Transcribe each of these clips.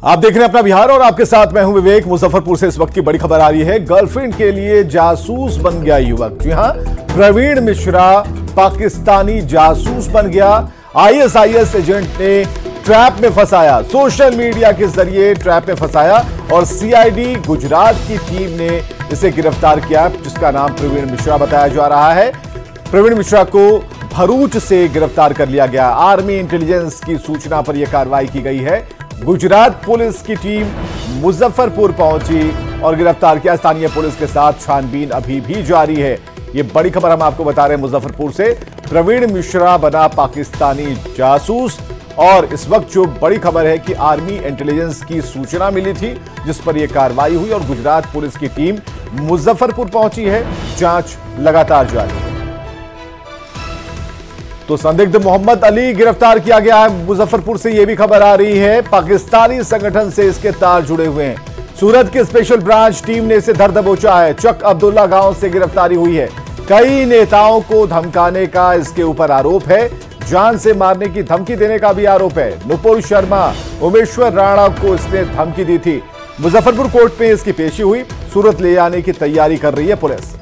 आप देख रहे हैं अपना बिहार और आपके साथ मैं हूं विवेक। मुजफ्फरपुर से इस वक्त की बड़ी खबर आ रही है। गर्लफ्रेंड के लिए जासूस बन गया युवक। जी हां, प्रवीण मिश्रा पाकिस्तानी जासूस बन गया। आईएसआईएस एजेंट ने ट्रैप में फंसाया, सोशल मीडिया के जरिए ट्रैप में फंसाया और सीआईडी गुजरात की टीम ने इसे गिरफ्तार किया, जिसका नाम प्रवीण मिश्रा बताया जा रहा है। प्रवीण मिश्रा को भरूच से गिरफ्तार कर लिया गया। आर्मी इंटेलिजेंस की सूचना पर यह कार्रवाई की गई है। गुजरात पुलिस की टीम मुजफ्फरपुर पहुंची और गिरफ्तार किया। स्थानीय पुलिस के साथ छानबीन अभी भी जारी है। यह बड़ी खबर हम आपको बता रहे हैं मुजफ्फरपुर से। प्रवीण मिश्रा बना पाकिस्तानी जासूस और इस वक्त जो बड़ी खबर है कि आर्मी इंटेलिजेंस की सूचना मिली थी, जिस पर यह कार्रवाई हुई और गुजरात पुलिस की टीम मुजफ्फरपुर पहुंची है। जांच लगातार जारी है। तो संदिग्ध मोहम्मद अली गिरफ्तार किया गया है। मुजफ्फरपुर से यह भी खबर आ रही है, पाकिस्तानी संगठन से इसके तार जुड़े हुए हैं। सूरत की स्पेशल ब्रांच टीम ने इसे धर दबोचा है। चक अब्दुल्ला गांव से गिरफ्तारी हुई है। कई नेताओं को धमकाने का इसके ऊपर आरोप है। जान से मारने की धमकी देने का भी आरोप है। नुपुर शर्मा, उमेश्वर राणा को इसने धमकी दी थी। मुजफ्फरपुर कोर्ट में इसकी पेशी हुई। सूरत ले जाने की तैयारी कर रही है पुलिस।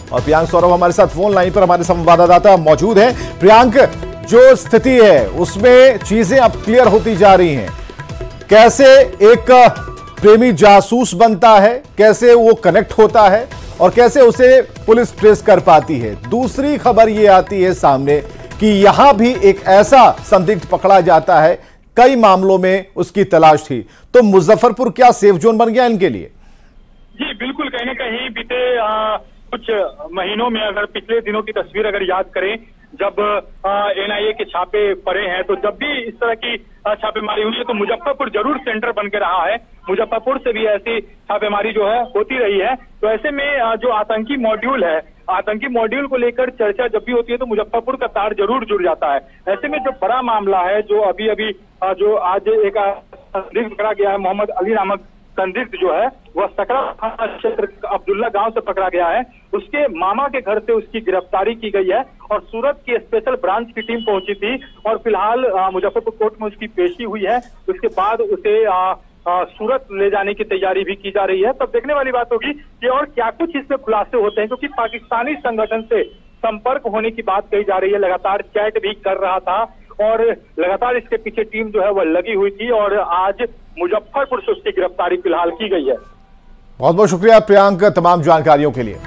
और प्रियांक सौरभ हमारे साथ फोन लाइन पर हमारे संवाददाता मौजूद हैं। प्रियांक, जो स्थिति है उसमें चीजें अब क्लियर होती जा रही हैं। कैसे एक प्रेमी जासूस बनता है, कैसे वो कनेक्ट होता है और कैसे उसे पुलिस ट्रेस कर पाती है। दूसरी खबर ये आती है सामने कि यहां भी एक ऐसा संदिग्ध पकड़ा जाता है। कई मामलों में उसकी तलाश थी। तो मुजफ्फरपुर क्या सेफ जोन बन गया इनके लिए? जी बिल्कुल, कहीं ना कहीं बीते कुछ महीनों में अगर पिछले दिनों की तस्वीर अगर याद करें, जब एनआईए के छापे पड़े हैं, तो जब भी इस तरह की छापेमारी हुई है तो मुजफ्फरपुर जरूर सेंटर बन के रहा है। मुजफ्फरपुर से भी ऐसी छापेमारी जो है होती रही है। तो ऐसे में जो आतंकी मॉड्यूल है, आतंकी मॉड्यूल को लेकर चर्चा जब भी होती है तो मुजफ्फरपुर का तार जरूर जुड़ जाता है। ऐसे में जो बड़ा मामला है, जो अभी जो आज एक संदिग्ध पकड़ा गया है, मोहम्मद अली नामक संदिग्ध जो है वह सकरा थाना क्षेत्र अब्दुल्ला गांव से पकड़ा गया है। उसके मामा के घर से उसकी गिरफ्तारी की गई है और सूरत की स्पेशल ब्रांच की टीम पहुंची थी और फिलहाल मुजफ्फरपुर कोर्ट में उसकी पेशी हुई है। उसके बाद उसे सूरत ले जाने की तैयारी भी की जा रही है। तब देखने वाली बात होगी कि और क्या कुछ इसमें खुलासे होते हैं, क्योंकि पाकिस्तानी संगठन से संपर्क होने की बात कही जा रही है। लगातार चैट भी कर रहा था और लगातार इसके पीछे टीम जो है वह लगी हुई थी और आज मुजफ्फरपुर से उसकी गिरफ्तारी फिलहाल की गई है। बहुत बहुत शुक्रिया प्रियांक तमाम जानकारियों के लिए।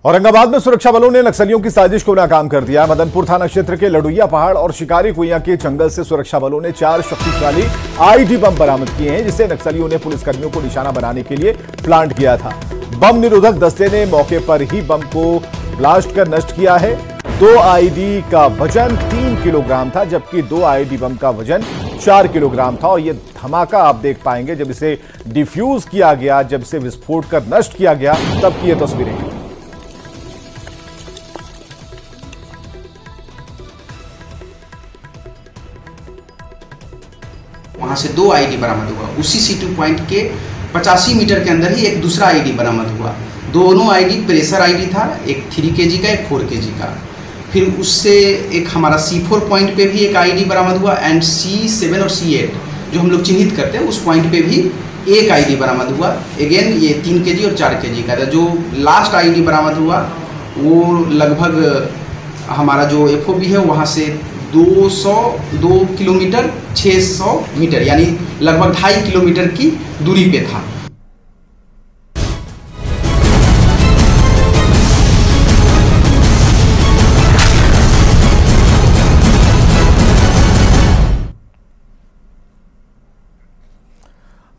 औरंगाबाद में सुरक्षा बलों ने नक्सलियों की साजिश को नाकाम कर दिया। मदनपुर थाना क्षेत्र के लडुइया पहाड़ और शिकारी कुइयां के जंगल से सुरक्षा बलों ने 4 शक्तिशाली आईडी बम बरामद किए हैं, जिसे नक्सलियों ने पुलिसकर्मियों को निशाना बनाने के लिए प्लांट किया था। बम निरोधक दस्ते ने मौके पर ही बम को ब्लास्ट कर नष्ट किया है। 2 आईडी का वजन 3 किलोग्राम था, जबकि 2 आईडी बम का वजन 4 किलोग्राम था। और यह धमाका आप देख पाएंगे जब इसे डिफ्यूज किया गया, जब इसे विस्फोट कर नष्ट किया गया, तब की यह तस्वीरें। वहां से 2 आईडी बरामद हुआ। उसी सीटू पॉइंट के 85 मीटर के अंदर ही एक दूसरा आईडी बरामद हुआ। दोनों आईडी प्रेशर आईडी था, एक 3 kg का, एक 4 kg का। फिर उससे एक हमारा C4 पॉइंट पे भी एक आईडी बरामद हुआ एंड C7 और C8 जो हम लोग चिन्हित करते हैं उस पॉइंट पे भी एक आईडी बरामद हुआ। अगेन ये 3 kg और 4 kg का था। जो लास्ट आईडी बरामद हुआ वो लगभग हमारा जो FOB है वहाँ से 202 किलोमीटर 600 मीटर यानी लगभग 2.5 किलोमीटर की दूरी पे था।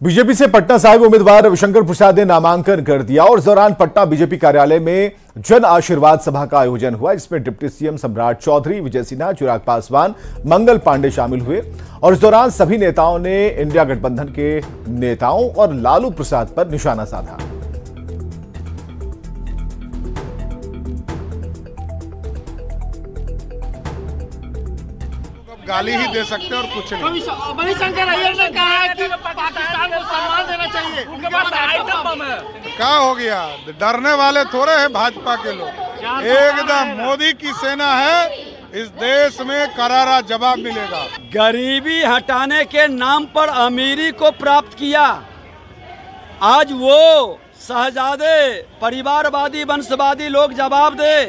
बीजेपी से पटना साहिब उम्मीदवार रविशंकर प्रसाद ने नामांकन कर दिया और इस दौरान पटना बीजेपी कार्यालय में जन आशीर्वाद सभा का आयोजन हुआ, जिसमें डिप्टी सीएम सम्राट चौधरी, विजय सिन्हा, चिराग पासवान, मंगल पांडे शामिल हुए। और इस दौरान सभी नेताओं ने इंडिया गठबंधन के नेताओं और लालू प्रसाद पर निशाना साधा। गाली ही दे सकते हैं और कुछ नहीं। मणिशंकर अय्यर ने कहा है कि पाकिस्तान को सम्मान देना चाहिए, उनके पास आइटम बम है। क्या हो गया? डरने वाले थोड़े हैं भाजपा के लोग। एकदम मोदी की सेना है, इस देश में करारा जवाब मिलेगा। गरीबी हटाने के नाम पर अमीरी को प्राप्त किया। आज वो शहजादे परिवारवादी वंशवादी लोग जवाब दे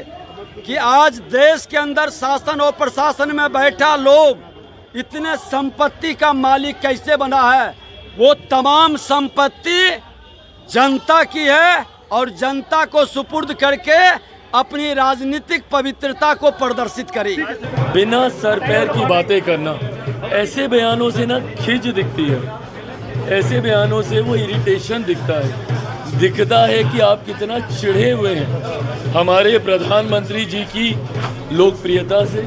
कि आज देश के अंदर शासन और प्रशासन में बैठा लोग इतने संपत्ति का मालिक कैसे बना है। वो तमाम संपत्ति जनता की है और जनता को सुपुर्द करके अपनी राजनीतिक पवित्रता को प्रदर्शित करी। बिना सर पैर की बातें करना, ऐसे बयानों से ना खिंच दिखती है, ऐसे बयानों से वो इरिटेशन दिखता है। दिखता है कि आप कितना चिढ़े हुए हैं हमारे प्रधानमंत्री जी की लोकप्रियता से,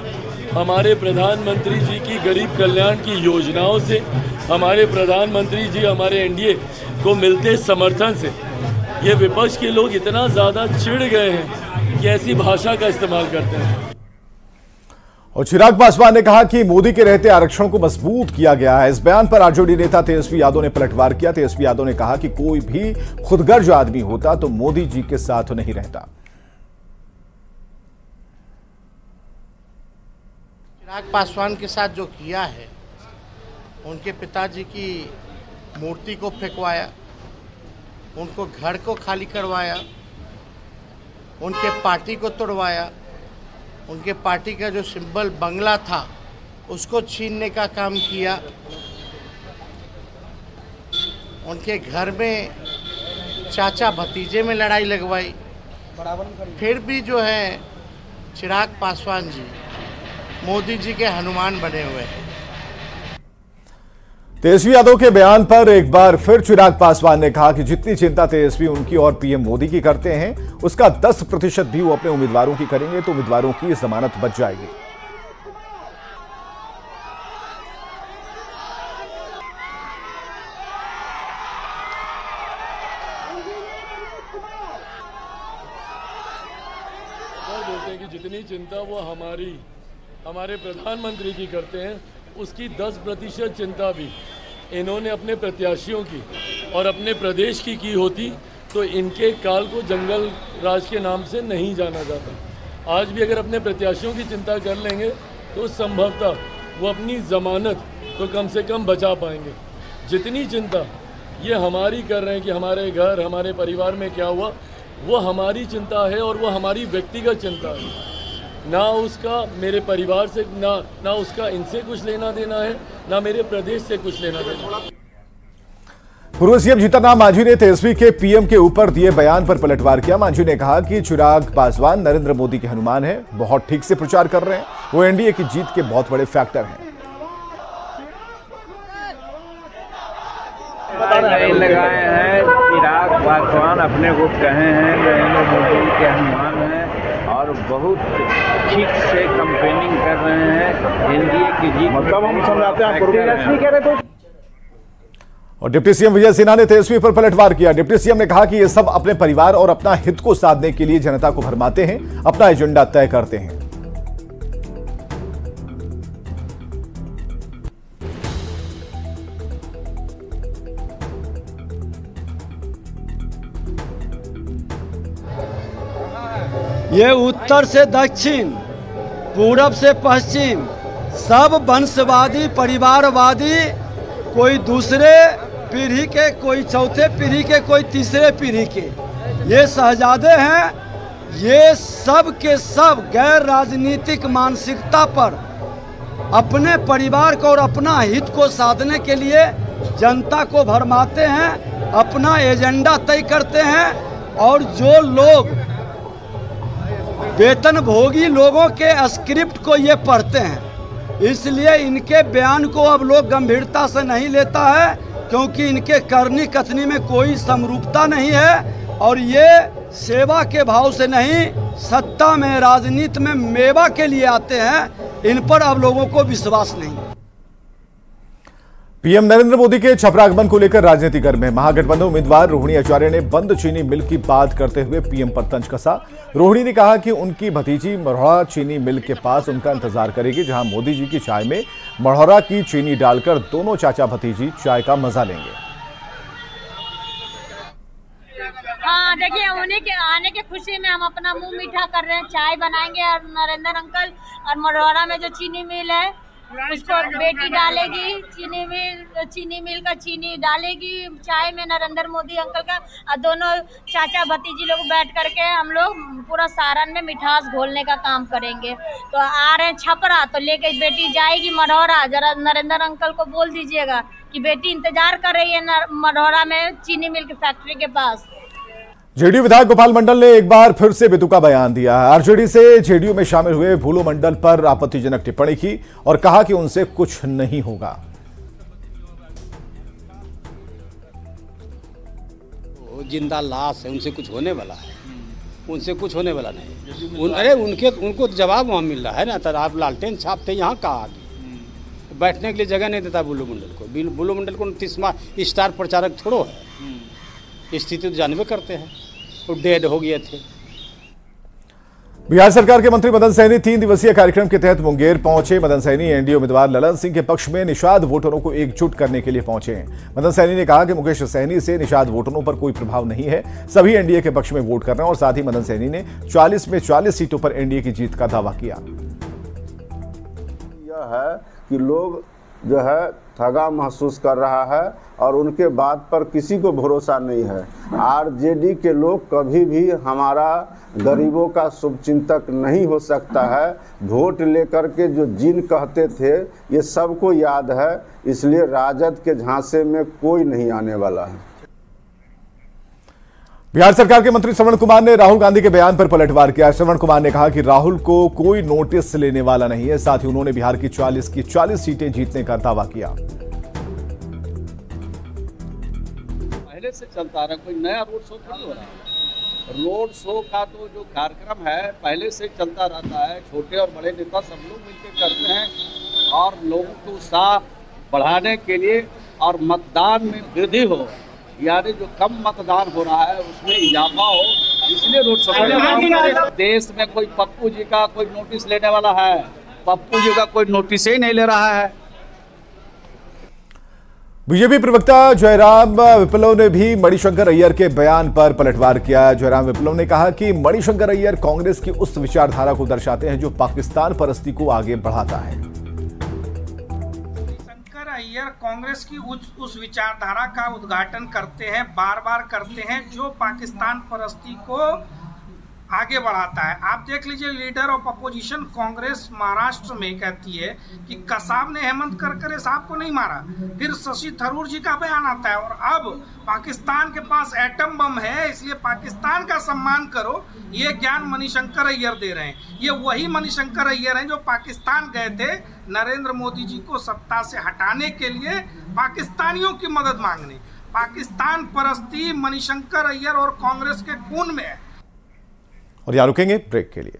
हमारे प्रधानमंत्री जी की गरीब कल्याण की योजनाओं से, हमारे प्रधानमंत्री जी हमारे एनडीए को मिलते समर्थन से। ये विपक्ष के लोग इतना ज़्यादा चिढ़ गए हैं कि ऐसी भाषा का इस्तेमाल करते हैं। और चिराग पासवान ने कहा कि मोदी के रहते आरक्षण को मजबूत किया गया है। इस बयान पर आरजेडी नेता तेजस्वी यादव ने पलटवार किया। तेजस्वी यादव ने कहा कि कोई भी खुदगर्ज आदमी होता तो मोदी जी के साथ नहीं रहता। चिराग पासवान के साथ जो किया है, उनके पिताजी की मूर्ति को फेंकवाया, उनको घर को खाली करवाया, उनके पार्टी को तोड़वाया, उनके पार्टी का जो सिंबल बंगला था उसको छीनने का काम किया, उनके घर में चाचा भतीजे में लड़ाई लगवाई। फिर भी जो है चिराग पासवान जी मोदी जी के हनुमान बने हुए हैं। तेजस्वी यादव के बयान पर एक बार फिर चिराग पासवान ने कहा कि जितनी चिंता तेजस्वी उनकी और पीएम मोदी की करते हैं, उसका 10% भी वो अपने उम्मीदवारों की करेंगे तो उम्मीदवारों की जमानत बच जाएगी। बोलते हैं कि जितनी चिंता वो हमारे प्रधानमंत्री की करते हैं, उसकी 10% चिंता भी इन्होंने अपने प्रत्याशियों की और अपने प्रदेश की होती तो इनके काल को जंगल राज के नाम से नहीं जाना जाता। आज भी अगर अपने प्रत्याशियों की चिंता कर लेंगे तो संभवतः वो अपनी जमानत तो कम से कम बचा पाएंगे। जितनी चिंता ये हमारी कर रहे हैं कि हमारे घर हमारे परिवार में क्या हुआ, वो हमारी चिंता है और वो हमारी व्यक्तिगत चिंता है। ना उसका मेरे परिवार से ना उसका इनसे कुछ लेना देना है, ना मेरे प्रदेश से कुछ लेना देना। पूर्व सीएम जीतन राम मांझी ने तेजस्वी के पीएम के ऊपर दिए बयान पर पलटवार किया। मांझी ने कहा कि चिराग पासवान नरेंद्र मोदी के हनुमान हैं, बहुत ठीक से प्रचार कर रहे हैं, वो एनडीए की जीत के बहुत बड़े फैक्टर हैं। नहीं लगाए हैं, चिराग पासवान अपने को कहे हैं नरेंद्र मोदी के हनुमान हैं और बहुत ठीक से कंपेनिंग कर रहे हैं। एनडीए की जीत मतलब हम समझाते हैं। और डिप्टी सीएम विजय सिन्हा ने तेजस्वी पर पलटवार किया। डिप्टी सीएम ने कहा कि ये सब अपने परिवार और अपना हित को साधने के लिए जनता को भरमाते हैं, अपना एजेंडा तय करते हैं। ये उत्तर से दक्षिण, पूरब से पश्चिम, सब वंशवादी परिवारवादी, कोई दूसरे पीढ़ी के, कोई चौथे पीढ़ी के, कोई तीसरे पीढ़ी के ये शहजादे हैं। ये सब के सब गैर राजनीतिक मानसिकता पर अपने परिवार को और अपना हित को साधने के लिए जनता को भरमाते हैं, अपना एजेंडा तय करते हैं। और जो लोग वेतन भोगी लोगों के स्क्रिप्ट को ये पढ़ते हैं, इसलिए इनके बयान को अब लोग गंभीरता से नहीं लेता है, क्योंकि इनके करनी कथनी में कोई समरूपता नहीं है और ये सेवा के भाव से नहीं, सत्ता में राजनीति में मेवा के लिए आते हैं। इन पर अब लोगों को विश्वास नहीं। पीएम नरेंद्र मोदी के छपरागमन को लेकर राजनीति गर्म है। महागठबंधन उम्मीदवार रोहिणी आचार्य ने बंद चीनी मिल की बात करते हुए पीएम पर तंज कसा। रोहिणी ने कहा कि उनकी भतीजी मढ़ौरा चीनी मिल के पास उनका इंतजार करेगी, जहां मोदी जी की चाय में मढ़ौरा की चीनी डालकर दोनों चाचा भतीजी चाय का मजा लेंगे। हाँ देखिए, उन्हीं के आने की खुशी में हम अपना मुंह मीठा कर रहे हैं। चाय बनाएंगे और नरेंद्र अंकल और मढ़ौरा में जो चीनी मिल है उसको बेटी डालेगी, चीनी मिल का चीनी डालेगी चाय में नरेंद्र मोदी अंकल का, और दोनों चाचा भतीजी लोग बैठ करके हम लोग पूरा सारण में मिठास घोलने का काम करेंगे। तो आ रहे हैं छपरा, तो लेके बेटी जाएगी मढ़ौरा। जरा नरेंद्र अंकल को बोल दीजिएगा कि बेटी इंतजार कर रही है मढ़ौरा में चीनी मिल की फैक्ट्री के पास। जेडीयू विधायक गोपाल मंडल ने एक बार फिर से बेतुका बयान दिया। आरजेडी से जेडीयू में शामिल हुए भूलो मंडल पर आपत्तिजनक टिप्पणी की और कहा कि उनसे कुछ नहीं होगा। वो जिंदा लाश है, उनसे कुछ होने वाला है, उनसे कुछ होने वाला नहीं। अरे उनको जवाब वहां मिल रहा है ना। तो आप लालटेन छापते यहाँ कहा बैठने के लिए जगह नहीं देता बुल्लू मंडल को। बुल्लू मंडल को 30वां स्टार प्रचारक थोड़ो है, स्थिति तो जानवे करते हैं। वो डेड हो गए थे। बिहार सरकार के मंत्री मदन सहनी 3 दिवसीय कार्यक्रम के तहत मुंगेर पहुंचे। मदन सहनी एनडीए उम्मीदवार ललन सिंह के पक्ष में निषाद वोटरों को एकजुट करने के लिए पहुंचे। मदन सहनी ने कहा कि मुकेश सहनी से निषाद वोटरों पर कोई प्रभाव नहीं है, सभी एनडीए के पक्ष में वोट कर रहे हैं। और साथ ही मदन सहनी ने 40 में 40 सीटों पर एनडीए की जीत का दावा किया। यह है कि लोग जो है ठगा महसूस कर रहा है और उनके बात पर किसी को भरोसा नहीं है। आरजेडी के लोग कभी भी हमारा गरीबों का शुभचिंतक नहीं हो सकता है। वोट लेकर के जो जिन कहते थे ये सबको याद है, इसलिए राजद के झांसे में कोई नहीं आने वाला है। बिहार सरकार के मंत्री श्रवण कुमार ने राहुल गांधी के बयान पर पलटवार किया। श्रवण कुमार ने कहा कि राहुल को कोई नोटिस लेने वाला नहीं है। साथ ही उन्होंने बिहार की 40 सीटें जीतने का दावा किया। पहले से चलता रहा, कोई नया रोड शो नहीं हो रहा। रोड शो का तो जो कार्यक्रम है पहले से चलता रहता है। छोटे और बड़े नेता सब लोग मिलकर करते हैं और लोगों को उत्साह बढ़ाने के लिए और मतदान में वृद्धि हो, यानी जो कम मतदान हो रहा है उसमें इजाफा हो, इसलिए रोड शो। देश में कोई पप्पू जी का कोई नोटिस लेने वाला है? पप्पू जी का कोई नोटिस ही नहीं ले रहा है। बीजेपी प्रवक्ता जयराम विप्लव ने भी मणिशंकर अय्यर के बयान पर पलटवार किया। जयराम विप्लव ने कहा कि मणिशंकर अय्यर कांग्रेस की उस विचारधारा को दर्शाते हैं जो पाकिस्तान परस्ती को आगे बढ़ाता है। अय्यर कांग्रेस की उस विचारधारा का उद्घाटन करते हैं, बार बार करते हैं, जो पाकिस्तान परस्ती को आगे बढ़ाता है। आप देख लीजिए, leader of opposition Congress Maharashtra में कहती है कि कसाब ने हेमंत करकरे साहब को नहीं मारा। फिर शशि थरूर जी का बयान आता है और अब पाकिस्तान के पास एटम बम है इसलिए पाकिस्तान का सम्मान करो, ये ज्ञान मणिशंकर अय्यर दे रहे हैं। ये वही मणिशंकर अय्यर हैं जो पाकिस्तान गए थे नरेंद्र मोदी जी को सत्ता से हटाने के लिए पाकिस्तानियों की मदद मांगने। पाकिस्तान परस्ती मणिशंकर अय्यर और कांग्रेस के खून में है। और यहां रुकेंगे ब्रेक के लिए।